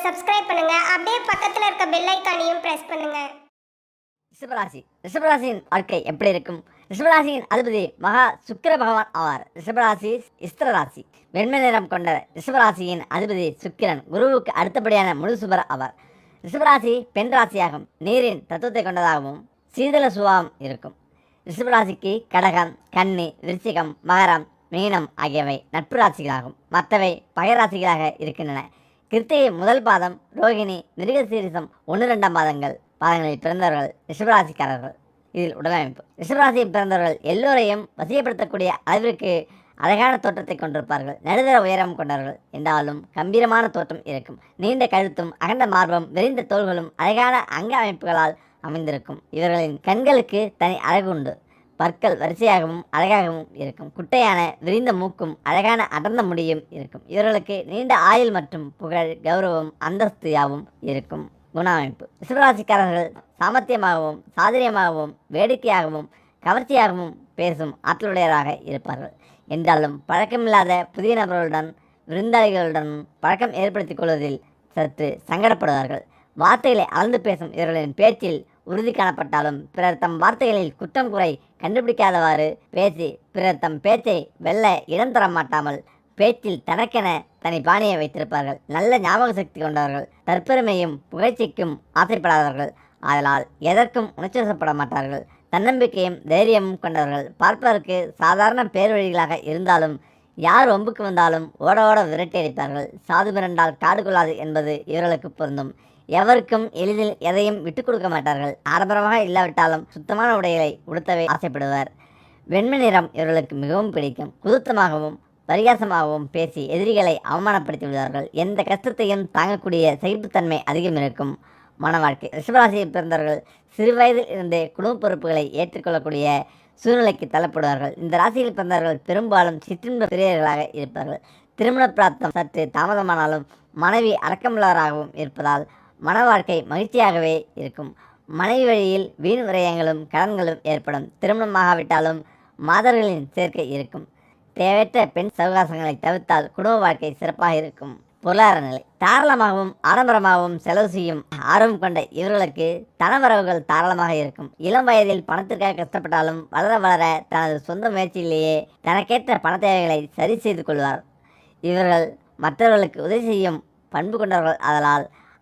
Subscribe பண்ணுங்க. அப்படியே பக்கத்துல இருக்க பெல் ஐகானையும் பிரஸ் பண்ணுங்க. ரிஷபராசி. ரிஷபராசியின் வாழ்க்கை எப்படி இருக்கும்? ரிஷபராசியின் அதிபதி மகா சுக்கிர பகவான் ஆவார். ரிஷபராசி இஸ்திர ராசி. வெண்மை நிறம் கொண்ட ரிஷபராசியின் அதிபதி சுக்கிரன் குருவுக்கு அடுத்தபடியான முழு சுபர் ஆவார். ரிஷபராசி பெண் ராசியாகும். நீரின் தத்துவத்தை கொண்டதாகவும் சீதள சுபாவம் இருக்கும். ரிஷபராசிக்கு கடகம், கன்னி, விருச்சிகம், மகரம், மீனம் ஆகியவை நட்பு ராசிகளாகும். மற்றவை பகை ராசிகளாக இருக்கின்றன. கிருத்திகை முதல் பாதம், ரோகிணி, மிருகசீரிசம் 1-2 பாதங்களில் பிறந்தவர்கள் ரிஷபராசிக்காரர்கள். இதில் உடலமைப்பு: ரிஷபராசியில் பிறந்தவர்கள் எல்லோரையும் வசியப்படுத்தக்கூடிய அளவிற்கு அழகான தோற்றத்தை கொண்டிருப்பார்கள். நடுத்தர உயரம் கொண்டவர்கள் என்றாலும் கம்பீரமான தோற்றம் இருக்கும். நீண்ட கழுத்தும் அகண்ட மார்பும் விரிந்த தோள்களும் அழகான அங்க அமைப்புகளால் அமைந்திருக்கும். இவர்களின் கண்களுக்கு தனி அழகு உண்டு. பற்கள் வரிசையாகவும் அழகாகவும் இருக்கும். குட்டையான விரிந்த மூக்கும் அழகான அடர்ந்த முடியும் இருக்கும். இவர்களுக்கு நீண்ட ஆயுள் மற்றும் புகழ், கௌரவம், அந்தஸ்து யாவும் இருக்கும். குணாமைப்பு: ரிஷபராசிக்காரர்கள் சாமர்த்தியமாகவும் சாதுரியமாகவும் வேடிக்கையாகவும் கவர்ச்சியாகவும் பேசும் ஆற்றலுடையராக இருப்பார்கள். என்றாலும் பழக்கமில்லாத புதிய நபர்களுடன் விருந்தாளிகளுடன் பழக்கம் ஏற்படுத்திக் கொள்வதில் சற்று சங்கடப்படுவார்கள். வார்த்தைகளை அளந்து பேசும் இவர்களின் பேச்சில் உறுதி காணப்பட்டாலும் பிறர் தம் வார்த்தைகளில் குற்றம் குறை கண்டுபிடிக்காதவாறு பேசி பிறர் தம் பேச்சை வெல்ல இடம் தர மாட்டாமல் பேச்சில் தனக்கென தனி பாணியை வைத்திருப்பார்கள். நல்ல ஞாபக சக்தி கொண்டவர்கள். தற்பெருமையும் புகழ்ச்சிக்கும் ஆசைப்படாதவர்கள். ஆதலால் எதற்கும் உணர்ச்சிவசப்பட மாட்டார்கள். தன்னம்பிக்கையும் தைரியமும் கொண்டவர்கள். பார்ப்பதற்கு சாதாரண பேர்வழிகளாக இருந்தாலும் யார் ஒம்புக்கு வந்தாலும் ஓட ஓட விரட்டி அடிப்பார்கள். சாது மிரண்டால் காடு கொள்ளாது என்பது இவர்களுக்கு பொருந்தும். எவருக்கும் எளிதில் எதையும் விட்டுக் கொடுக்க மாட்டார்கள். ஆடம்பரமாக இல்லாவிட்டாலும் சுத்தமான உடைகளை உடுத்தவே ஆசைப்படுவர். வெண்மை நிறம் இவர்களுக்கு மிகவும் பிடிக்கும். குருத்தமாகவும் பரிகாசமாகவும் பேசி எதிரிகளை அவமானப்படுத்தி விடுவார்கள். எந்த கஷ்டத்தையும் தாங்கக்கூடிய சகிப்புத்தன்மை அதிகம் இருக்கும். மன வாழ்க்கை: ரிஷபராசியில் பிறந்தவர்கள் சிறுவயதில் இருந்தே குடும்ப பொறுப்புகளை ஏற்றுக்கொள்ளக்கூடிய சூழ்நிலைக்கு தள்ளப்படுவார்கள். இந்த ராசியில் பிறந்தவர்கள் பெரும்பாலும் சிற்றின்ப பிரியர்களாக இருப்பார்கள். திருமண பிராப்தம் சற்று தாமதமானாலும் மனைவி அடக்கமுள்ளவராகவும் இருப்பதால் மன வாழ்க்கை மகிழ்ச்சியாகவே இருக்கும். மனைவி வழியில் வீண் விரயங்களும் கடன்களும் ஏற்படும். திருமணமாகாவிட்டாலும் மாதர்களின் சேர்க்கை இருக்கும். தேவையற்ற பெண் சவகாசங்களை தவிர்த்தால் குடும்ப வாழ்க்கை சிறப்பாக இருக்கும். பொருளாதார நிலை: தாராளமாகவும் ஆடம்பரமாகவும் செலவு செய்யும் ஆர்வம் கொண்ட இவர்களுக்கு தனவரவுகள் தாராளமாக இருக்கும். இளம் வயதில் பணத்திற்காக கஷ்டப்பட்டாலும் வளர வளர தனது சொந்த முயற்சியிலேயே தனக்கேற்ற பண தேவைகளை சரி செய்து கொள்வார். இவர்கள் மற்றவர்களுக்கு உதவி செய்யும் பண்பு கொண்டவர்கள்.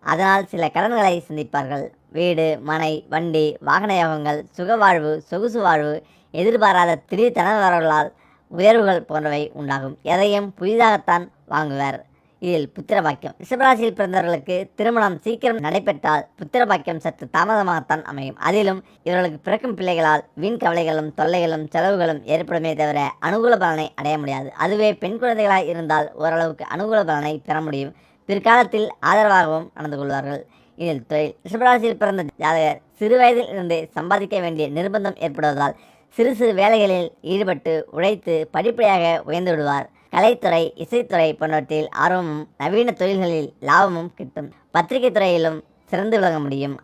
அதனால் சில கடன்களை சந்திப்பார்கள். வீடு, மனை, வண்டி, வாகன யோகங்கள், சுகவாழ்வு, சொகுசு வாழ்வு, எதிர்பாராத திடீர் தனவரவுகளால் உயர்வுகள் போன்றவை உண்டாகும். எதையும் புதிதாகத்தான் வாங்குவர். இதில் புத்திர பாக்கியம்: ரிஷபராசியில் பிறந்தவர்களுக்கு திருமணம் சீக்கிரம் நடைபெற்றால் புத்திர பாக்கியம் சற்று தாமதமாகத்தான் அமையும். அதிலும் இவர்களுக்கு பிறக்கும் பிள்ளைகளால் வீண் கவலைகளும் தொல்லைகளும் செலவுகளும் ஏற்படுமே தவிர அனுகூல பலனை அடைய முடியாது. அதுவே பெண் குழந்தைகளாக இருந்தால் ஓரளவுக்கு அனுகூல பலனை பெற முடியும். பிற்காலத்தில் ஆதரவாகவும் நடந்து கொள்வார்கள். இதில் தொழில்: ரிஷபராசியில் பிறந்த ஜாதகர் சிறுவயதில் இருந்து சம்பாதிக்க வேண்டிய நிர்பந்தம் ஏற்படுவதால் சிறு சிறு வேலைகளில் ஈடுபட்டு உழைத்து படிப்படியாக உயர்ந்து விடுவார். கலைத்துறை, இசைத்துறை போன்றவற்றில் ஆர்வமும் நவீன தொழில்களில் லாபமும் கிட்டும். பத்திரிகை துறையிலும் சிறந்து விளங்க முடியும்.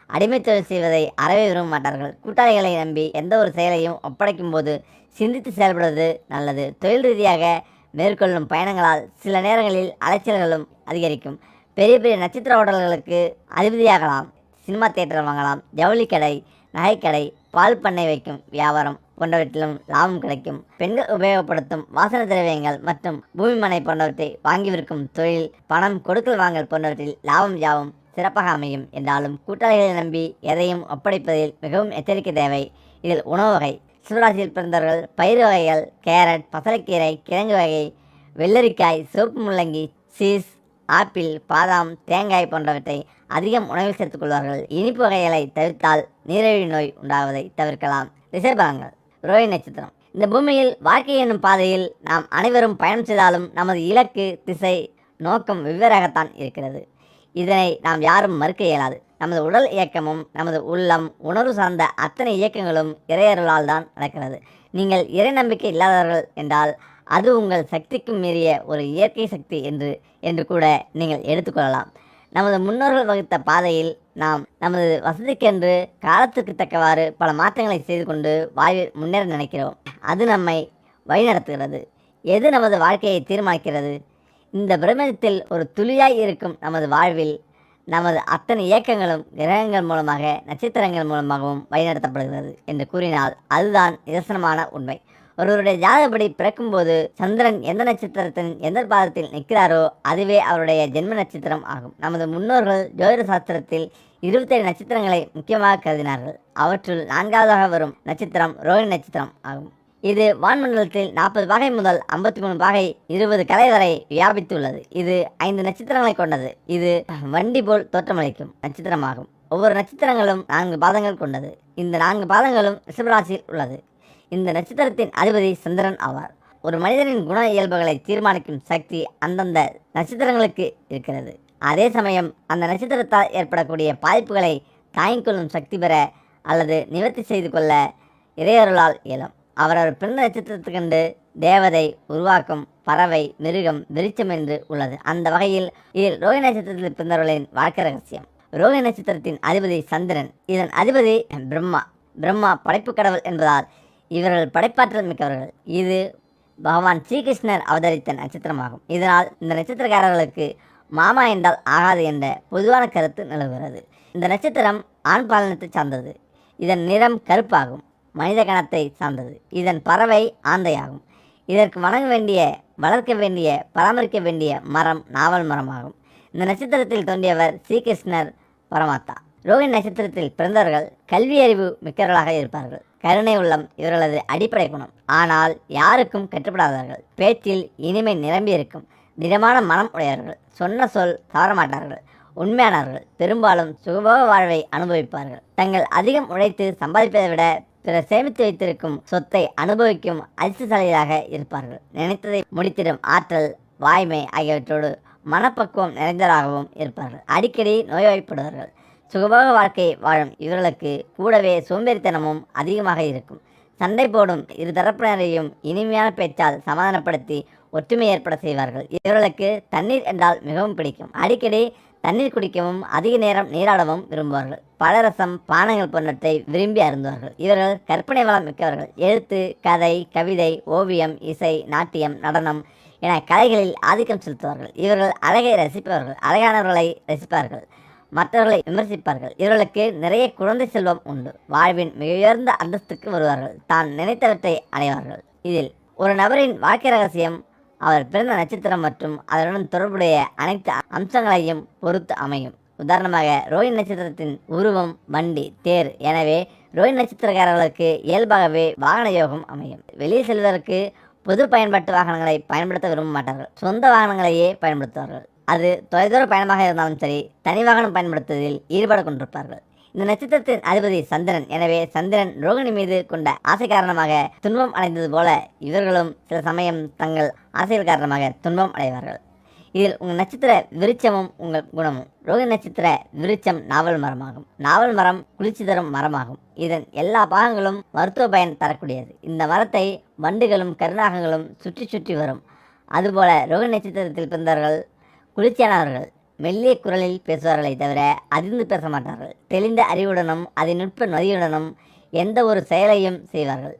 அடிமை தொழில் செய்வதை அறவே விரும்ப மாட்டார்கள். கூட்டாளிகளை நம்பி எந்த ஒரு செயலையும் ஒப்படைக்கும் போது சிந்தித்து செயல்படுவது நல்லது. தொழில் ரீதியாக மேற்கொள்ளும் பயணங்களால் சில நேரங்களில் அலைச்சல்களும் அதிகரிக்கும். பெரிய பெரிய நட்சத்திர ஹோட்டல்களுக்கு அதிபதியாகலாம். சினிமா தியேட்டர் வாங்கலாம். ஜவுளி கடை, நகைக்கடை, பால் பண்ணை வைக்கும் வியாபாரம் போன்றவற்றிலும் லாபம் கிடைக்கும். பெண்கள் உபயோகப்படுத்தும் வாசன திரவியங்கள் மற்றும் பூமி மனை போன்றவற்றை வாங்கி விற்கும் தொழில், பணம் கொடுக்கல் வாங்கல் போன்றவற்றில் லாபம் யாவும் சிறப்பாக அமையும். என்றாலும் கூட்டாளிகளை நம்பி எதையும் ஒப்படைப்பதில் மிகவும் எச்சரிக்கை தேவை. இதில் உணவு வகை: ரிஷபராசியில் பிறந்தவர்கள் பயிறு வகைகள், கேரட், பசலைக்கீரை, கிழங்கு வகை, வெள்ளரிக்காய், சிவப்பு முள்ளங்கி, சீஸ், ஆப்பிள், பாதாம், தேங்காய் போன்றவற்றை அதிகம் உணவில் சேர்த்துக் கொள்வார்கள். இனிப்பு வகைகளை தவிர்த்தால் நீரிழிவு நோய் உண்டாவதை தவிர்க்கலாம். ரிஷபங்கள்: ரோஹிணி நட்சத்திரம். இந்த பூமியில் வாழ்க்கை என்னும் பாதையில் நாம் அனைவரும் பயணம் செய்தாலும் நமது இலக்கு, திசை, நோக்கம் வெவ்வேறாகத்தான் இருக்கிறது. இதனை நாம் யாரும் மறுக்க இயலாது. நமது உடல் இயக்கமும் நமது உள்ளம், உணர்வு சார்ந்த அத்தனை இயக்கங்களும் இறையருளால் தான் நடக்கிறது. நீங்கள் இறை நம்பிக்கை இல்லாதவர்கள் என்றால் அது உங்கள் சக்திக்கும் மீறிய ஒரு இயற்கை சக்தி என்று கூட நீங்கள் எடுத்துக்கொள்ளலாம். நமது முன்னோர்கள் வகுத்த பாதையில் நாம் நமது வசதிக்கென்று காலத்திற்கு தக்கவாறு பல மாற்றங்களை செய்து கொண்டு வாழ்வில் முன்னேற நினைக்கிறோம். அது நம்மை வழிநடத்துகிறது. எது நமது வாழ்க்கையை தீர்மானிக்கிறது? இந்த பிரபஞ்சத்தில் ஒரு துளியாய் இருக்கும் நமது வாழ்வில் நமது அத்தனை இயக்கங்களும் கிரகங்கள் மூலமாக நட்சத்திரங்கள் மூலமாகவும் வழிநடத்தப்படுகிறது என்று கூறினால் அதுதான் நிதர்சனமான உண்மை. ஒருவருடைய ஜாதகப்படி பிறக்கும்போது சந்திரன் எந்த நட்சத்திரத்தின் எந்த பாதத்தில் நிற்கிறாரோ அதுவே அவருடைய ஜென்ம நட்சத்திரம் ஆகும். நமது முன்னோர்கள் ஜோதிட சாஸ்திரத்தில் 27 நட்சத்திரங்களை முக்கியமாக கருதினார்கள். அவற்றுள் 4வதாக வரும் நட்சத்திரம் ரோஹிணி நட்சத்திரம் ஆகும். இது வான்மண்டலத்தில் 40 பாகை முதல் 53 பாகை 20 கலை வரை வியாபித்துள்ளது. இது 5 நட்சத்திரங்களை கொண்டது. இது வண்டி போல் தோற்றமளிக்கும் நட்சத்திரமாகும். ஒவ்வொரு நட்சத்திரங்களும் 4 பாதங்கள் கொண்டது. இந்த 4 பாதங்களும் ரிஷபராசியில் உள்ளது. இந்த நட்சத்திரத்தின் அதிபதி சந்திரன் ஆவார். ஒரு மனிதனின் குண இயல்புகளை தீர்மானிக்கும் சக்தி அந்தந்த நட்சத்திரங்களுக்கு இருக்கிறது. அதே சமயம் அந்த நட்சத்திரத்தால் ஏற்படக்கூடிய பாதிப்புகளை தாங்கிக் கொள்ளும் சக்தி பெற அல்லது நிவர்த்தி செய்து கொள்ள இறையருளால் இயலும். அவரவர் பிறந்த நட்சத்திரத்துக்கண்டு தேவதை, உருவாக்கம், பறவை, மிருகம், விருட்சம் என்று உள்ளது. அந்த வகையில் இதில் ரோஹிணி நட்சத்திரத்தில் பிறந்தவர்களின் வாழ்க்கை ரகசியம். ரோஹிணி நட்சத்திரத்தின் அதிபதி சந்திரன். இதன் அதிபதி பிரம்மா. பிரம்மா படைப்பு கடவுள் என்பதால் இவர்கள் படைப்பாற்றல் மிக்கவர்கள். இது பகவான் ஸ்ரீகிருஷ்ணர் அவதரித்த நட்சத்திரமாகும். இதனால் இந்த நட்சத்திரக்காரர்களுக்கு மாமா என்றால் ஆகாது என்ற பொதுவான கருத்து நிலவுகிறது. இந்த நட்சத்திரம் ஆண் பாலினத்தை சார்ந்தது. இதன் நிறம் கருப்பாகும். மனித கணத்தை சார்ந்தது. இதன் பறவை ஆந்தையாகும். இதற்கு வணங்க வேண்டிய, வளர்க்க வேண்டிய, பராமரிக்க வேண்டிய மரம் நாவல் மரமாகும். இந்த நட்சத்திரத்தில் தோன்றியவர் ஸ்ரீகிருஷ்ணர் பரமாத்தா. ரோஹிணி நட்சத்திரத்தில் பிறந்தவர்கள் கல்வி அறிவு மிக்கவர்களாக இருப்பார்கள். கருணை உள்ளம் இவர்களது அடிப்படை குணம். ஆனால் யாருக்கும் கட்டுப்படாதவர்கள். பேச்சில் இனிமை நிரம்பியிருக்கும். திடமான மனம் உடையவர்கள். சொன்ன சொல் தவறமாட்டார்கள். உண்மையானவர்கள். பெரும்பாலும் சுகபோக வாழ்வை அனுபவிப்பார்கள். தங்கள் அதிகம் உழைத்து சம்பாதிப்பதை விட பிறர் சேமித்து வைத்திருக்கும் சொத்தை அனுபவிக்கும் அதிர்ஷ்டசாலிகளாக இருப்பார்கள். நினைத்ததை முடித்திடும் ஆற்றல், வாய்மை ஆகியவற்றோடு மனப்பக்குவம் நிறைந்தவராகவும் இருப்பார்கள். அடிக்கடி நோய்வாய்ப்படுவார்கள். சுகபோக வாழ்க்கை வாழும் இவர்களுக்கு கூடவே சோம்பேறித்தனமும் அதிகமாக இருக்கும். சண்டை போடும் இரு தரப்பினரையும் இனிமையான பேச்சால் சமாதானப்படுத்தி ஒற்றுமை ஏற்பட செய்வார்கள். இவர்களுக்கு தண்ணீர் என்றால் மிகவும் பிடிக்கும். அடிக்கடி தண்ணீர் குடிக்கவும் அதிக நேரம் நீராடவும் விரும்புவார்கள். பலரசம் பானங்கள் போன்றவற்றை விரும்பி அருந்துவார்கள். இவர்கள் கற்பனை வளம் மிக்கவர்கள். எழுத்து, கதை, கவிதை, ஓவியம், இசை, நாட்டியம், நடனம் என கலைகளில் ஆதிக்கம் செலுத்துவார்கள். இவர்கள் அழகை ரசிப்பவர்கள். அழகானவர்களை ரசிப்பார்கள். மற்றவர்களை விமர்சிப்பார்கள். இவர்களுக்கு நிறைய குழந்தை செல்வம் உண்டு. வாழ்வின் மிக உயர்ந்த அந்தஸ்துக்கு வருவார்கள். தான் நினைத்தவற்றை அடைவார்கள். இதில் ஒரு நபரின் வாழ்க்கை ரகசியம் அவர் பிறந்த நட்சத்திரம் மற்றும் அதனுடன் தொடர்புடைய அனைத்து அம்சங்களையும் பொறுத்து அமையும். உதாரணமாக ரோஹிணி நட்சத்திரத்தின் உருவம் வண்டி, தேர். எனவே ரோஹிணி நட்சத்திரக்காரர்களுக்கு இயல்பாகவே வாகன யோகம் அமையும். வெளியே செல்வதற்கு பொது பயன்பாட்டு வாகனங்களை பயன்படுத்த விரும்ப மாட்டார்கள். சொந்த வாகனங்களையே பயன்படுத்துவார்கள். அது தொலைதூர பயணமாக இருந்தாலும் சரி, தனி வாகனம் பயன்படுத்துவதில் ஈடுபாடு கொண்டிருப்பார்கள். இந்த நட்சத்திரத்தின் அதிபதி சந்திரன். எனவே சந்திரன் ரோகிணி மீது கொண்ட ஆசை காரணமாக துன்பம் அடைந்தது போல இவர்களும் சில சமயம் தங்கள் ஆசைகள் காரணமாக துன்பம் அடைவார்கள். இதில் உங்கள் நட்சத்திர விருட்சமும் உங்கள் குணமும். ரோகிணி நட்சத்திர விருட்சம் நாவல் மரமாகும். நாவல் மரம் குளிர்ச்சி தரும் மரமாகும். இதன் எல்லா பாகங்களும் மருத்துவ பயன் தரக்கூடியது. இந்த மரத்தை வண்டுகளும் கருநாகங்களும் சுற்றி சுற்றி வரும். அதுபோல ரோகிணி நட்சத்திரத்தில் பிறந்தவர்கள் குளிர்ச்சியானவர்கள். மெல்லிய குரலில் பேசுவார்களை தவிர அதிர்ந்து பேச மாட்டார்கள். தெளிந்த அறிவுடனும் அதிநுட்ப நொதியுடனும் எந்த ஒரு செயலையும் செய்வார்கள்.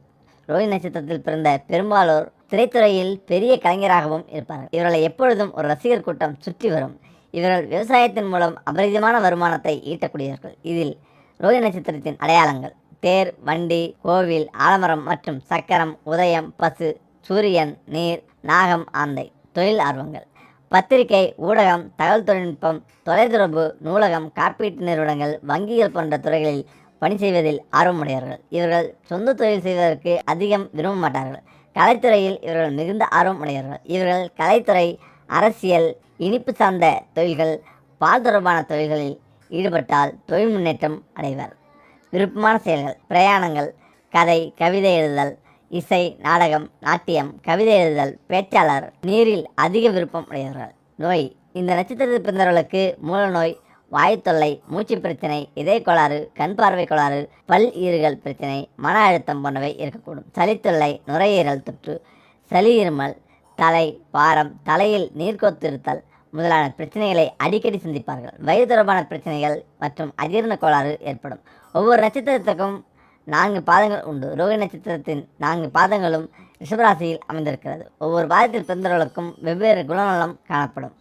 ரோஹிணி நட்சத்திரத்தில் பிறந்த பெரும்பாலோர் திரைத்துறையில் பெரிய கலைஞராகவும் இருப்பார்கள். இவர்களை எப்பொழுதும் ஒரு ரசிகர் கூட்டம் சுற்றி வரும். இவர்கள் விவசாயத்தின் மூலம் அபரிதமான வருமானத்தை ஈட்டக்கூடியவர்கள். இதில் ரோஹிணி நட்சத்திரத்தின் அடையாளங்கள்: தேர், வண்டி, கோவில், ஆலமரம் மற்றும் சக்கரம், உதயம், பசு, சூரியன், நீர், நாகம், ஆந்தை. தொழில் ஆர்வங்கள்: பத்திரிகை, ஊடகம், தகவல் தொழில்நுட்பம், தொலைத்தொடர்பு, நூலகம், காப்பீட்டு நிறுவனங்கள், வங்கிகள் போன்ற துறைகளில் பணி செய்வதில் ஆர்வமுடையவர்கள். இவர்கள் சொந்த தொழில் செய்வதற்கு அதிகம் விரும்ப மாட்டார்கள். கலைத்துறையில் இவர்கள் மிகுந்த ஆர்வம் உடையவர்கள். இவர்கள் கலைத்துறை, அரசியல், இனிப்பு சார்ந்த தொழில்கள், பால் தொடர்பான தொழில்களில் ஈடுபட்டால் தொழில் முன்னேற்றம் அடைவர். விருப்பமான செயல்கள்: பிரயாணங்கள், கதை, கவிதை எழுதுதல், இசை, நாடகம், நாட்டியம், கவிதை எழுதுதல், பேச்சாளர். நீரில் அதிக விருப்பம் உடையவர்கள். நோய்: இந்த நட்சத்திரத்தில் பிறந்தவர்களுக்கு மூல நோய், வாயு தொல்லை, மூச்சு பிரச்சனை, இதய கோளாறு, கண் பார்வை கோளாறு, பல் ஈறுகள் பிரச்சனை, மன அழுத்தம் போன்றவை இருக்கக்கூடும். சளித்தொல்லை, நுரையீரல் தொற்று, சளி, இருமல், தலை பாரம், தலையில் நீர்க்கோத்திருத்தல் முதலான பிரச்சனைகளை அடிக்கடி சந்திப்பார்கள். வயிறு தொடர்பான பிரச்சனைகள் மற்றும் அஜீரண கோளாறு ஏற்படும். ஒவ்வொரு நட்சத்திரத்துக்கும் 4 பாதங்கள் உண்டு. ரோஹிணி நட்சத்திரத்தின் 4 பாதங்களும் ரிஷபராசியில் அமைந்திருக்கிறது. ஒவ்வொரு பாதத்தில் பிறந்தவர்களுக்கும் வெவ்வேறு குணநலம் காணப்படும்.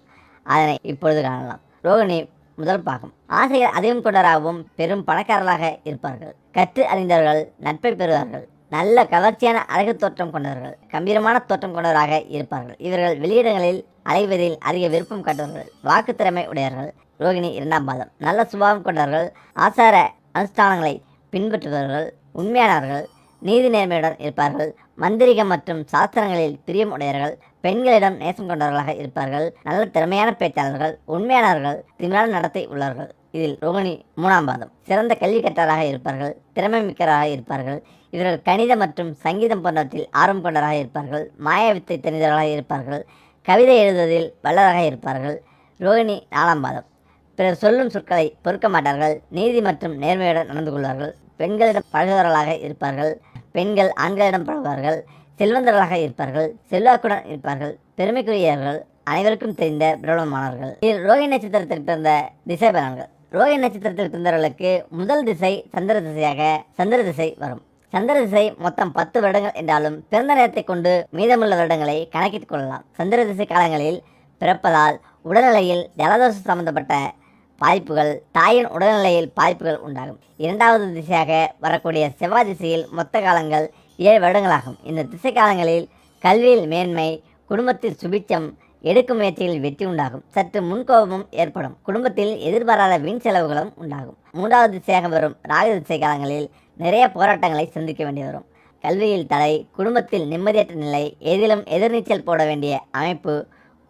அதனை இப்பொழுது காணலாம். ரோகிணி முதல் பாகம். ஆசைகள் அதிகம் கொண்டவராகவும் பெரும் பணக்காரர்களாக இருப்பார்கள். கற்று அறிந்தவர்கள் நட்பை பெறுவார்கள். நல்ல கவர்ச்சியான அழகு தோற்றம் கொண்டவர்கள், கம்பீரமான தோற்றம் கொண்டவராக இருப்பார்கள். இவர்கள் வெளியிடங்களில் அலைவதில் அதிக விருப்பம் காட்டுவார்கள். வாக்கு திறமை உடையவர்கள். ரோகிணி 2ஆம் பாதம். நல்ல சுபாவம் கொண்டவர்கள், ஆசார அனுஷ்டானங்களை பின்பற்றுபவர்கள், உண்மையானவர்கள், நீதி நேர்மையுடன் இருப்பார்கள். மந்திரிகம் மற்றும் சாஸ்திரங்களில் பிரியம் உடையவர்கள், பெண்களிடம் நேசம் கொண்டவர்களாக இருப்பார்கள். நல்ல திறமையான பேச்சாளர்கள், உண்மையானவர்கள், திமிரான நடத்தை உள்ளவர்கள். இதில் ரோகிணி 3ஆம் பாதம். சிறந்த கல்வி கற்றவராக இருப்பார்கள். திறமை மிக்கவராக இருப்பார்கள். இவர்கள் கணிதம் மற்றும் சங்கீதம் போன்றவற்றில் ஆர்வம் கொண்டவராக இருப்பார்கள். மாயவித்தை தெரிந்தவர்களாக இருப்பார்கள். கவிதை எழுதுவதில் வல்லவராக இருப்பார்கள். ரோகிணி 4ஆம் பாதம். பிறர் சொல்லும் சொற்களை பொறுக்க மாட்டார்கள். நீதி மற்றும் நேர்மையுடன் நடந்து கொள்வார்கள். பெண்களிடம் பழகுவர்களாக இருப்பார்கள். பெண்கள் ஆண்களிடம் பழகுவார்கள். செல்வந்தர்களாக இருப்பார்கள். செல்வாக்குடன் இருப்பார்கள். பெருமைக்குரியவர்கள். அனைவருக்கும் தெரிந்த பிரபலமானவர்கள். இதில் ரோகிணி நட்சத்திரத்தில் பிறந்த திசை பலன்கள். ரோகிணி நட்சத்திரத்தில் பிறந்தவர்களுக்கு முதல் திசை சந்திர திசையாக சந்திர திசை வரும். சந்திர திசை மொத்தம் 10 வருடங்கள் என்றாலும் பிறந்த நேரத்தை கொண்டு மீதமுள்ள வருடங்களை கணக்கிட்டுக் கொள்ளலாம். சந்திர திசை காலங்களில் பிறப்பதால் உடல்நிலையில் ஜலதோஷம் சம்பந்தப்பட்ட பாதிப்புகள், தாயின் உடல்நிலையில் பாதிப்புகள் உண்டாகும். 2வது திசையாக வரக்கூடிய செவ்வாய் திசையில் மொத்த காலங்கள் 7 வருடங்களாகும். இந்த திசை காலங்களில் கல்வியில் மேன்மை, குடும்பத்தில் சுபிட்சம், எடுக்கும் முயற்சியில் வெற்றி உண்டாகும். சற்று முன்கோபமும் ஏற்படும். குடும்பத்தில் எதிர்பாராத வீண் செலவுகளும் உண்டாகும். 3வது திசையாக வரும் ராகு திசை காலங்களில் நிறைய போராட்டங்களை சந்திக்க வேண்டி வரும். கல்வியில் தடை, குடும்பத்தில் நிம்மதியற்ற நிலை, எதிலும் எதிர்நீச்சல் போட வேண்டிய அமைப்பு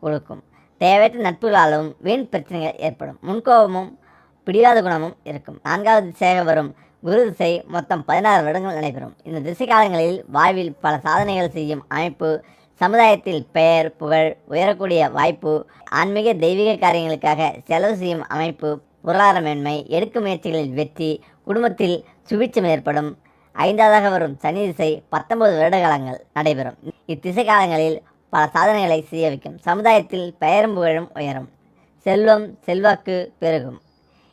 கொடுக்கும். தேவையற்ற நட்புகளாலும் வீண் பிரச்சனைகள் ஏற்படும். முன்கோபமும் பிடிவாத குணமும் இருக்கும். 4வது திசையாக வரும் குரு திசை மொத்தம் 16 வருடங்கள் நடைபெறும். இந்த திசை காலங்களில் வாழ்வில் பல சாதனைகள் செய்யும் அமைப்பு, சமுதாயத்தில் பெயர் புகழ் உயரக்கூடிய வாய்ப்பு, ஆன்மீக தெய்வீக காரியங்களுக்காக செலவு செய்யும் அமைப்பு, பொருளாதார மேன்மை, எடுக்கும் முயற்சிகளில் வெற்றி, குடும்பத்தில் சுபிட்சம் ஏற்படும். 5வதாக வரும் சனி திசை 19 வருட காலங்கள் நடைபெறும். இத்திசை காலங்களில் பல சாதனைகளை செய்ய வைக்கும். சமுதாயத்தில் பெயரும் புகழும் உயரும். செல்வம் செல்வாக்கு பெருகும்.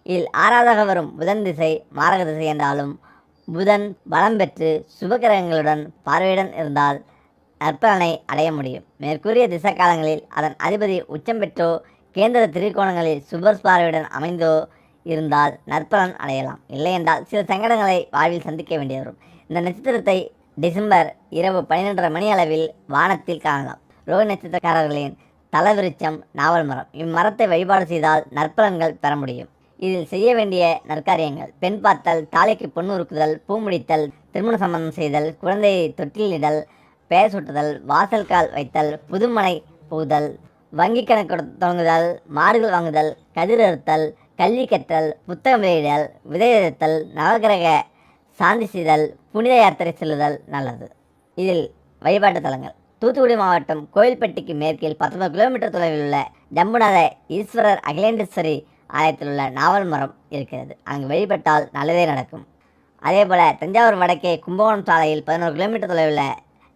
இதில் 6வதாக வரும் புதன் திசை மாரக திசை என்றாலும் புதன் பலம் பெற்று சுபகிரகங்களுடன் பார்வையுடன் இருந்தால் நற்பலனை அடைய முடியும். மேற்கூறிய திசை காலங்களில் அதன் அதிபதி உச்சம் பெற்றோ கேந்திர திரிகோணங்களில் சுபர் பார்வையுடன் அமைந்தோ இருந்தால் நற்பலன் அடையலாம். இல்லையென்றால் சில சங்கடங்களை வாழ்வில் சந்திக்க வேண்டி வரும். இந்த நட்சத்திரத்தை டிசம்பர் இரவு 12:30 மணி அளவில் வானத்தில் காணலாம். ரோகிணி நட்சத்திரக்காரர்களின் தலவிருச்சம் நாவல் மரம். இம்மரத்தை வழிபாடு செய்தால் நற்பலன்கள் பெற முடியும். இதில் செய்ய வேண்டிய நற்காரியங்கள்: பெண் பார்த்தல், தாலிக்கு பொன் உருக்குதல், பூ முடித்தல், திருமண சம்பந்தம் செய்தல், குழந்தையை தொட்டிலிடல், பெயர் சுட்டுதல், வாசல் கால் வைத்தல், புதுமனை புகுதல், வங்கி கணக்கு தொடங்குதல், மாடுகள் வாங்குதல், கதிர் அறுத்தல், கல்வி கற்றல், புத்தகம் வெளியிடல், விதைத்தல், நவகிரக சாந்தி செய்தல், புனித யாத்திரை செல்லுதல் நல்லது. இதில் வழிபாட்டு தலங்கள்: தூத்துக்குடி மாவட்டம் கோயில்பட்டிக்கு மேற்கில் 19 கிலோமீட்டர் தொலைவில் உள்ள ஜம்புநாத ஈஸ்வரர் அகிலேண்டேஸ்வரி ஆலயத்தில் உள்ள நாவல் மரம் இருக்கிறது. அங்கு வழிபட்டால் நல்லதே நடக்கும். அதேபோல தஞ்சாவூர் வடக்கே கும்பகோணம் சாலையில் 11 கிலோமீட்டர் தொலைவில் உள்ள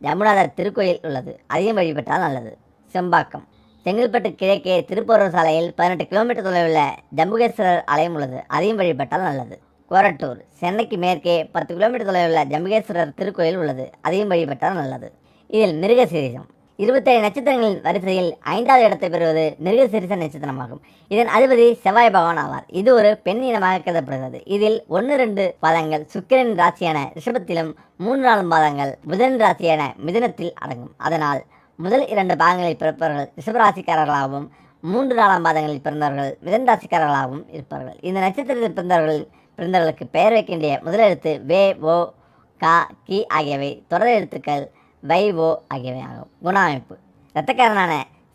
ஜம்புநாதர் திருக்கோயில் உள்ளது. அதையும் வழிபட்டால் நல்லது. செம்பாக்கம். செங்கல்பட்டு கிழக்கே திருப்பூரூர் சாலையில் 18 கிலோமீட்டர் தொலைவில் உள்ள ஜம்புகேஸ்வரர் ஆலயம் உள்ளது. அதையும் வழிபட்டால் நல்லது. கோரட்டூர். சென்னைக்கு மேற்கே 10 கிலோமீட்டர் தொலைவில் உள்ள ஜம்புகேஸ்வரர் திருக்கோயில் உள்ளது. அதையும் வழிபட்டால் நல்லது. இதில் மிருகசீரிஷம். 27 நட்சத்திரங்களின் வரிசையில் 5வது இடத்தை பெறுவது மிருகசீரிஷ நட்சத்திரமாகும். இதன் அதிபதி செவ்வாய் பகவான் ஆவார். இது ஒரு பெண் இனமாக கருதப்படுகிறது. இதில் 1-2 பாதங்கள் சுக்கிரன் ராசியான ரிஷபத்திலும் 3-4 பாதங்கள் புதன் ராசியான மிதுனத்தில் அடங்கும். அதனால் முதல் 2 பாகங்களில் பிறப்பவர்கள் ரிஷபராசிக்காரர்களாகவும் 3-4 பாதங்களில் பிறந்தவர்கள் மிதன் ராசிக்காரர்களாகவும் இருப்பார்கள். இந்த நட்சத்திரத்தில் பிறந்தவர்களுக்கு பெயர் வைக்க வேண்டிய முதலெழுத்து வே, ஓ, கா, கி ஆகியவை. தொடர் எழுத்துக்கள் வை, ஓ ஆகியவை ஆகும். குண அமைப்பு: இரத்தக்காரனான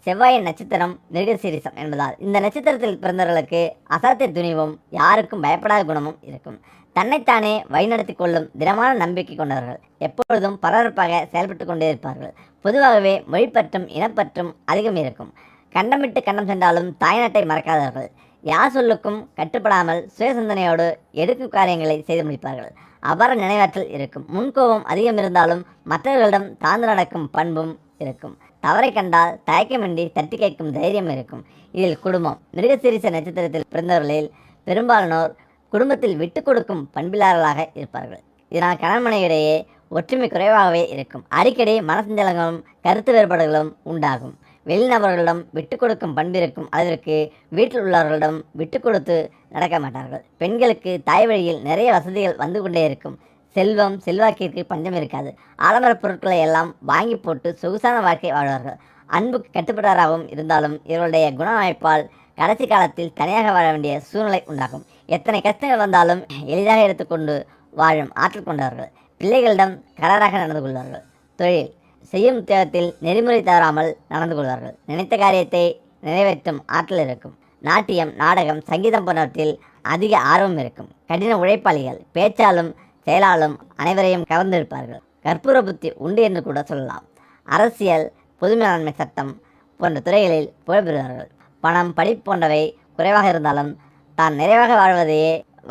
செவ்வாயின் நட்சத்திரம் மிருகசீரிஷம் என்பதால் இந்த நட்சத்திரத்தில் பிறந்தவர்களுக்கு அசாத்திய துணிவும் யாருக்கும் பயப்படாத குணமும் இருக்கும். தன்னைத்தானே வழிநடத்தி கொள்ளும் திடமான நம்பிக்கை கொண்டவர்கள். எப்பொழுதும் பரபரப்பாக செயல்பட்டு கொண்டே இருப்பார்கள். பொதுவாகவே மொழிப்பற்றும் இனப்பற்றும் அதிகம் இருக்கும். கண்டமிட்டு கண்டம் சென்றாலும் தாய்நாட்டை மறக்காதவர்கள். யார் சொல்லுக்கும் கட்டுப்படாமல் சுயசிந்தனையோடு எடுக்கும் காரியங்களை செய்து முடிப்பார்கள். அபார நினைவாற்றல் இருக்கும். முன்கோபம் அதிகம் இருந்தாலும் மற்றவர்களிடம் தாழ்ந்து நடக்கும் பண்பும் இருக்கும். தவறை கண்டால் தயக்கமின்றி தட்டி கேட்கும் தைரியம் இருக்கும். இதில் குடும்பம்: மிருகசீரிஷ நட்சத்திரத்தில் பிறந்தவர்களில் பெரும்பாலானோர் குடும்பத்தில் விட்டு கொடுக்கும் பண்பிலாளர்களாக இருப்பார்கள். இதனால் கணவன் மனைவியிடையே ஒற்றுமை குறைவாகவே இருக்கும். அடிக்கடி மனசஞ்சலங்களும் கருத்து வேறுபாடுகளும் உண்டாகும். வெளிநபர்களிடம் விட்டு கொடுக்கும் பண்பு இருக்கும் அளவிற்கு வீட்டில் உள்ளவர்களிடம் விட்டு கொடுத்து நடக்க மாட்டார்கள். பெண்களுக்கு தாய் வழியில் நிறைய வசதிகள் வந்து கொண்டே இருக்கும். செல்வம் செல்வாக்கிற்கு பஞ்சம் இருக்காது. ஆடம்பர பொருட்களை எல்லாம் வாங்கி போட்டு சொகுசான வாழ்க்கை வாழ்வார்கள். அன்பு கட்டுப்பட்டவராகவும் இருந்தாலும் இவர்களுடைய குணமைப்பால் கடைசி காலத்தில் தனியாக வாழ வேண்டிய சூழ்நிலை உண்டாகும். எத்தனை கஷ்டங்கள் வந்தாலும் எளிதாக எடுத்துக்கொண்டு வாழும் ஆற்றல் கொண்டவர்கள். பிள்ளைகளிடம் கராராக நடந்து கொள்வார்கள். தொழில் செய்யும் உத்தியோகத்தில் நெறிமுறை தவறாமல் நடந்து கொள்வார்கள். நினைத்த காரியத்தை நிறைவேற்றும் ஆற்றல் இருக்கும். நாட்டியம் நாடகம் சங்கீதம் போன்றவற்றில் அதிக ஆர்வம் இருக்கும். கடின உழைப்பாளிகள். பேச்சாலும் செயலாலும் அனைவரையும் கவர்ந்திருப்பார்கள். கற்பூர புத்தி உண்டு என்று கூட சொல்லலாம். அரசியல் பொது மேலாண்மை சட்டம் போன்ற துறைகளில் புகழ்பெறுவார்கள். பணம் படிப்பு போன்றவை குறைவாக இருந்தாலும் தான் நிறைவாக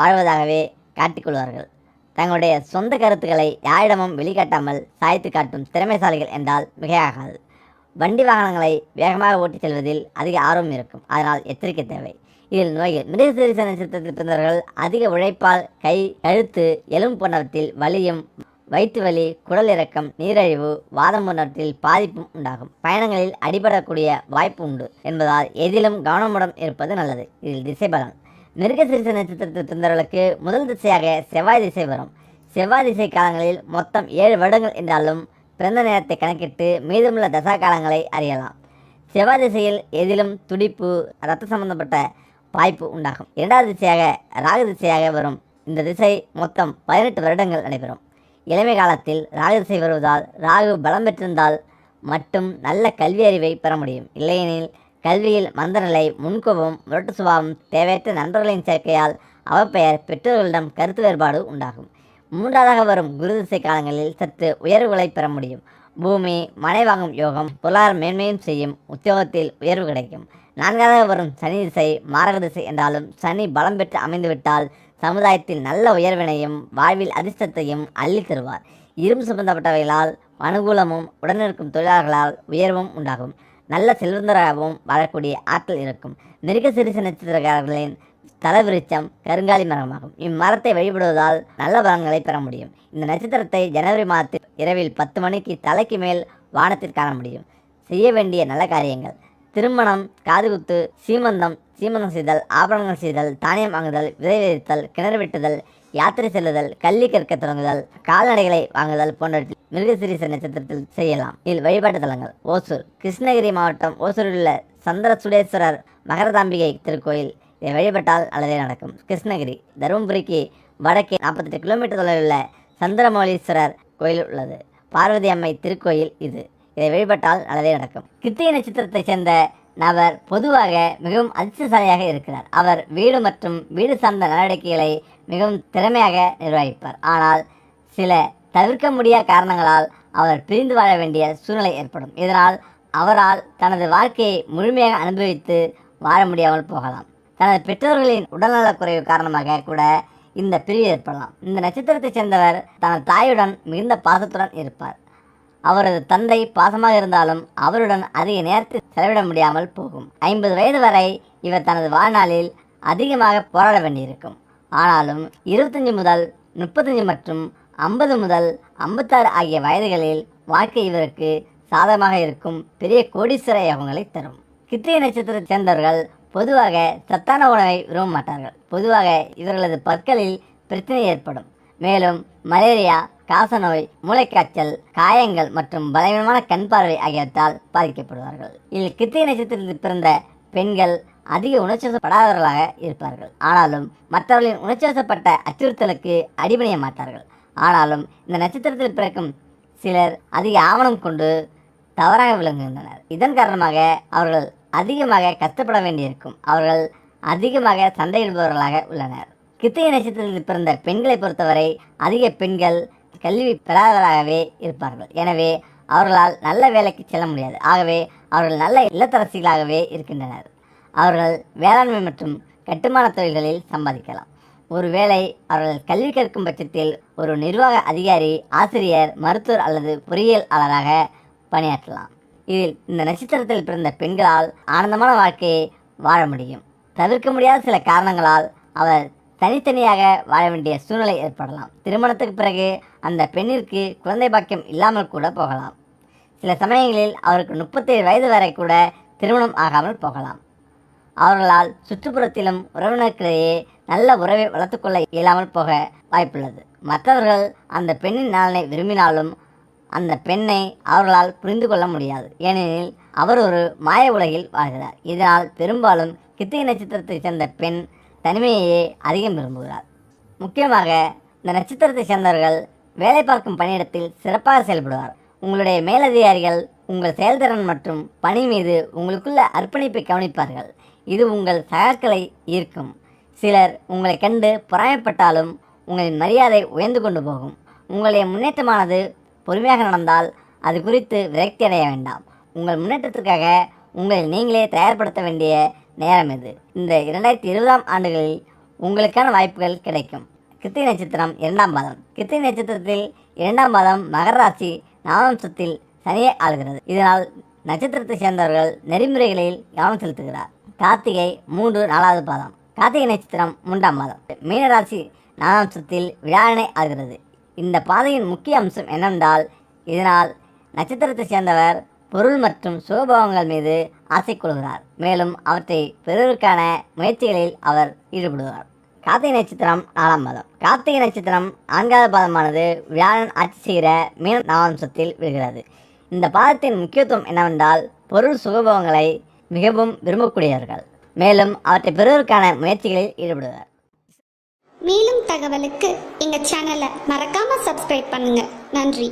வாழ்வதாகவே காட்டிக்கொள்வார்கள். தங்களுடைய சொந்த கருத்துக்களை யாரிடமும் வெளிக்காட்டாமல் சாய்த்து காட்டும் திறமைசாலிகள் என்றால் மிகையாகாது. வண்டி வாகனங்களை வேகமாக ஓட்டிச் செல்வதில் அதிக ஆர்வம் இருக்கும். அதனால் எச்சரிக்கை தேவை. இதில் நோய்கள் மிருகசீரிச நட்சத்திரத்தில் பிறந்தவர்கள் அதிக உழைப்பால் கை கழுத்து எலும்பு போன்றவற்றில் வலியும் வயிற்று வலி குடல் இறக்கம் நீரிழிவு வாதம் போன்றவற்றில் பாதிப்பும் உண்டாகும். பயணங்களில் அடிபடக்கூடிய வாய்ப்பு உண்டு என்பதால் எதிலும் கவனமுடன் இருப்பது நல்லது. இதில் திசை பலன் மிருகசீரிச நட்சத்திரத்தில் பிறந்தவர்களுக்கு முதல் திசையாக செவ்வாய் திசை வரும். செவ்வாய் திசை காலங்களில் மொத்தம் 7 வருடங்கள் என்றாலும் பிறந்த நேரத்தை கணக்கிட்டு மீதமுள்ள தசா காலங்களை அறியலாம். செவ்வாய் திசையில் எதிலும் துடிப்பு இரத்த சம்பந்தப்பட்ட வாய்ப்பு உண்டாகும். 2வது திசையாக ராகு திசையாக வரும். இந்த திசை மொத்தம் 18 வருடங்கள் நடைபெறும். இளமை காலத்தில் ராகு திசை வருவதால் ராகு பலம் பெற்றிருந்தால் மட்டும் நல்ல கல்வி அறிவை பெற முடியும். இல்லையெனில் கல்வியில் மந்தநிலை முன்கோபம் முரட்டு சுபாவம் தேவையற்ற நண்பர்களின் சேர்க்கையால் அவப்பெயர் பெற்றோர்களிடம் கருத்து வேறுபாடு உண்டாகும். 3வதாக வரும் குரு திசை காலங்களில் சற்று உயர்வுகளை பெற முடியும். பூமி மனை வாங்கும் யோகம் பொருளாதார மேன்மையும் செய்யும். உத்தியோகத்தில் உயர்வு கிடைக்கும். 4வதாக வரும் சனி திசை மாரக திசை என்றாலும் சனி பலம் பெற்று அமைந்துவிட்டால் சமுதாயத்தில் நல்ல உயர்வினையும் வாழ்வில் அதிர்ஷ்டத்தையும் அள்ளி தருவார். இரும்பு சம்பந்தப்பட்டவைகளால் அனுகூலமும் உடனிருக்கும் தொழிலாளர்களால் உயர்வும் உண்டாகும். நல்ல செல்வந்தராகவும் வாழக்கூடிய ஆற்றல் இருக்கும். மிருகசீரிச நட்சத்திரக்காரர்களின் தலவிருச்சம் கருங்காலி மரமாகும். இம்மரத்தை வழிபடுவதால் நல்ல பலன்களை பெற முடியும். இந்த நட்சத்திரத்தை ஜனவரி மாதத்தில் இரவில் 10 மணிக்கு தலைக்கு மேல் வானத்தில் காண முடியும். செய்ய வேண்டிய நல்ல காரியங்கள் திருமணம் காதுகுத்து சீமந்தம் செய்தல் ஆபரணங்கள் செய்தல் தானியம் வாங்குதல் விதை விதைத்தல் கிணறு வெட்டுதல் யாத்திரை செல்லுதல் கல்வி கற்க தொடங்குதல் கால்நடைகளை வாங்குதல் போன்றவற்றில் மிருகசீரிச நட்சத்திரத்தில் செய்யலாம். இதில் வழிபாட்டு தலங்கள் ஓசூர் கிருஷ்ணகிரி மாவட்டம் ஓசூரில் உள்ள சந்திர சுடேஸ்வரர் மகரதாம்பிகை திருக்கோயில். இதை வழிபட்டால் நல்லதே நடக்கும். கிருஷ்ணகிரி தருமபுரிக்கு வடக்கே 48 கிலோமீட்டர் தொலைவில் உள்ள சந்திரமௌலீஸ்வரர் கோயில் உள்ளது. பார்வதி அம்மை திருக்கோயில் இது. இதை வழிபட்டால் நல்லதே நடக்கும். கிருத்திகை நட்சத்திரத்தைச் சேர்ந்த நபர் பொதுவாக மிகவும் அதிர்ஷ்டசாலியாக இருக்கிறார். அவர் வீடு மற்றும் வீடு சார்ந்த நடவடிக்கைகளை மிகவும் திறமையாக நிர்வகிப்பார். ஆனால் சில தவிர்க்க முடியாத காரணங்களால் அவர் பிரிந்து வாழ வேண்டிய சூழ்நிலை ஏற்படும். இதனால் அவரால் தனது வாழ்க்கையை முழுமையாக அனுபவித்து வாழ முடியாமல் போகலாம். தனது பெற்றோர்களின் உடல்நலக் குறைவு காரணமாக கூட இந்த பிரிவு ஏற்படலாம். இந்த நட்சத்திரத்தைச் சேர்ந்தவர் தனது தாயுடன் மிகுந்த பாசத்துடன் இருப்பார். அவரது தந்தை பாசமாக இருந்தாலும் அவருடன் அதிக நேரத்தை செலவிட முடியாமல் போகும். 50 வயது வரை இவர் தனது வாழ்நாளில் அதிகமாக போராட வேண்டியிருக்கும். ஆனாலும் 25 முதல் 35 மற்றும் 50 முதல் 56 ஆகிய வயதுகளில் வாழ்க்கை இவருக்கு சாதகமாக இருக்கும் பெரிய கோடீஸ்வர யோகங்களை தரும். கிருத்திகை நட்சத்திரத்தை சேர்ந்தவர்கள் பொதுவாக சத்தான உணவை விரும்ப மாட்டார்கள். பொதுவாக இவர்களது பற்களில் பிரச்சனை ஏற்படும். மேலும் மலேரியா காசநோய் மூளைக்காய்ச்சல் காயங்கள் மற்றும் பலவீனமான கண் பார்வை ஆகியவற்றால் பாதிக்கப்படுவார்கள். இதில் கிருத்திகை நட்சத்திரத்தில் பிறந்த பெண்கள் அதிக உணர்ச்சிவசப்படாதவர்களாக இருப்பார்கள். ஆனாலும் மற்றவர்களின் உணர்ச்சிவசப்பட்ட அச்சுறுத்தலுக்கு அடிபணிய மாட்டார்கள். ஆனாலும் இந்த நட்சத்திரத்தில் பிறக்கும் சிலர் அதிக ஆவணம் கொண்டு தவறாக விளங்குகின்றனர். இதன் காரணமாக அவர்கள் அதிகமாக கஷ்டப்பட வேண்டியிருக்கும். அவர்கள் அதிகமாக சண்டையிடுபவர்களாக உள்ளனர். கிருத்திகை நட்சத்திரத்தில் பிறந்த பெண்களை பொறுத்தவரை அதிக பெண்கள் கல்வி பெறாதவராகவே இருப்பார்கள். எனவே அவர்களால் நல்ல வேலைக்கு செல்ல முடியாது. ஆகவே அவர்கள் நல்ல இல்லத்தரசிகளாகவே இருக்கின்றனர். அவர்கள் வேளாண்மை மற்றும் கட்டுமான தொழில்களில் சம்பாதிக்கலாம். ஒருவேளை அவர்கள் கல்வி கற்கும் பட்சத்தில் ஒரு நிர்வாக அதிகாரி ஆசிரியர் மருத்துவர் அல்லது பொறியியலாளராக பணியாற்றலாம். இதில் இந்த நட்சத்திரத்தில் பிறந்த பெண்களால் ஆனந்தமான வாழ்க்கையை வாழ முடியும். தவிர்க்க முடியாத சில காரணங்களால் அவர் தனித்தனியாக வாழ வேண்டிய சூழ்நிலை ஏற்படலாம். திருமணத்துக்கு பிறகு அந்த பெண்ணிற்கு குழந்தை பாக்கியம் இல்லாமல் கூட போகலாம். சில சமயங்களில் அவருக்கு 37 வயது வரை கூட திருமணம் ஆகாமல் போகலாம். அவர்களால் சுற்றுப்புறத்திலும் உறவினருக்கிடையே நல்ல உறவை வளர்த்துக்கொள்ள இயலாமல் போக வாய்ப்புள்ளது. மற்றவர்கள் அந்த பெண்ணின் நலனை விரும்பினாலும் அந்த பெண்ணை அவர்களால் புரிந்து கொள்ள முடியாது. ஏனெனில் அவர் ஒரு மாய உலகில் வாழ்கிறார். இதனால் பெரும்பாலும் கிருத்திகை நட்சத்திரத்தை சேர்ந்த பெண் தனிமையையே அதிகம் விரும்புகிறார். முக்கியமாக இந்த நட்சத்திரத்தை சேர்ந்தவர்கள் வேலை பார்க்கும் பணியிடத்தில் சிறப்பாக செயல்படுவார். உங்களுடைய மேலதிகாரிகள் உங்கள் செயல்திறன் மற்றும் பணி மீது உங்களுக்குள்ள அர்ப்பணிப்பை கவனிப்பார்கள். இது உங்கள் சகாக்களை ஈர்க்கும். சிலர் உங்களை கண்டு பொறாமைப்பட்டாலும் உங்களின் மரியாதை உயர்ந்து கொண்டு போகும். உங்களுடைய முன்னேற்றமானது பொறுமையாக நடந்தால் அது குறித்து விரக்தி அடைய வேண்டாம். உங்கள் முன்னேற்றத்திற்காக உங்களை நீங்களே தயார்படுத்த வேண்டிய நேரம் இது. இந்த 2020ஆம் ஆண்டுகளில் உங்களுக்கான வாய்ப்புகள் கிடைக்கும். கிருத்திகை நட்சத்திரம் 2ஆம் பாதம். கிருத்திகை நட்சத்திரத்தில் 2ஆம் பாதம் மகர ராசி நவாம்சத்தில் சனியை ஆளுகிறது. இதனால் நட்சத்திரத்தை சேர்ந்தவர்கள் நெறிமுறைகளில் கவனம் செலுத்துகிறார். கார்த்திகை 3 4வது பாதம். கார்த்திகை நட்சத்திரம் 3ஆம் பாதம். மீனராசி நவாம்சத்தில் விழாவினை ஆகிறது. இந்த பாதையின் முக்கிய அம்சம் என்னவென்றால் இதனால் நட்சத்திரத்தை சேர்ந்தவர் பொருள் மற்றும் சுகபோகங்கள் மீது ஆசை கொள்கிறார். மேலும் அவற்றை பெறுவதற்கான முயற்சிகளில் அவர் ஈடுபடுவார். கார்த்திகை நட்சத்திரம் 4ஆம் பாதம். கார்த்திகை நட்சத்திரம் 4வது பாதமானது வியாழன் ஆட்சி செய்கிற மீன நவாம்சத்தில் விழுகிறது. இந்த பாதத்தின் முக்கியத்துவம் என்னவென்றால் பொருள் சுகபோகங்களை மிகவும் விரும்பக்கூடியவர்கள். மேலும் அவற்றை பெறுவதற்கான முயற்சிகளில் ஈடுபடுவார். மேலும் தகவலுக்கு எங்கள் சேனலை மறக்காமல் சப்ஸ்கிரைப் பண்ணுங்கள். நன்றி.